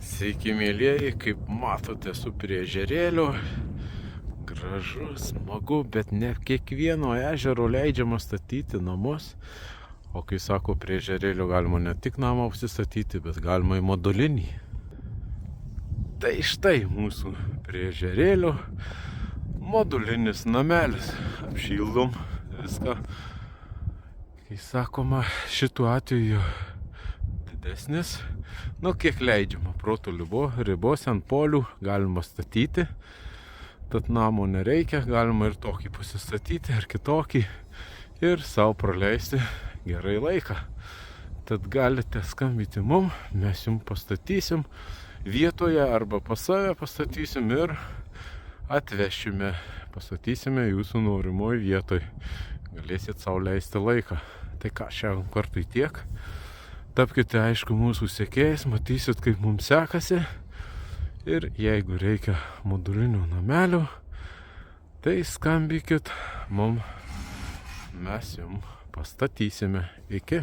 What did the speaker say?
Sveiki, mėlyjeji, kaip matote, esu prie ežerėlio. Gražu, smagu, bet ne kiekvieno ežero leidžiama statyti namus. O kai sako, prie ežerėlio galima ne tik namą apsistatyti, bet galima į modulinį. Tai štai mūsų prie ežerėlio modulinis namelis. Apšildom viską. Kai sakoma, šituo atveju didesnis, kiek leidžiama, proto ribose ant polių galima statyti, tad namo nereikia, galima ir tokį pasistatyti, ar kitokį, ir savo praleisti gerai laiką. Tad galite skambyti mum, mes jums pastatysim vietoje arba pas save pastatysim ir atvešime, pastatysime jūsų norimoj vietoj. Galėsit sau leisti laiką. Tai ką, šiam kartui tiek. Tapkite, aišku, mūsų sekėjais, matysit, kaip mums sekasi. Ir jeigu reikia modulinių namelių, tai skambykit mum, mes jums pastatysime. Iki.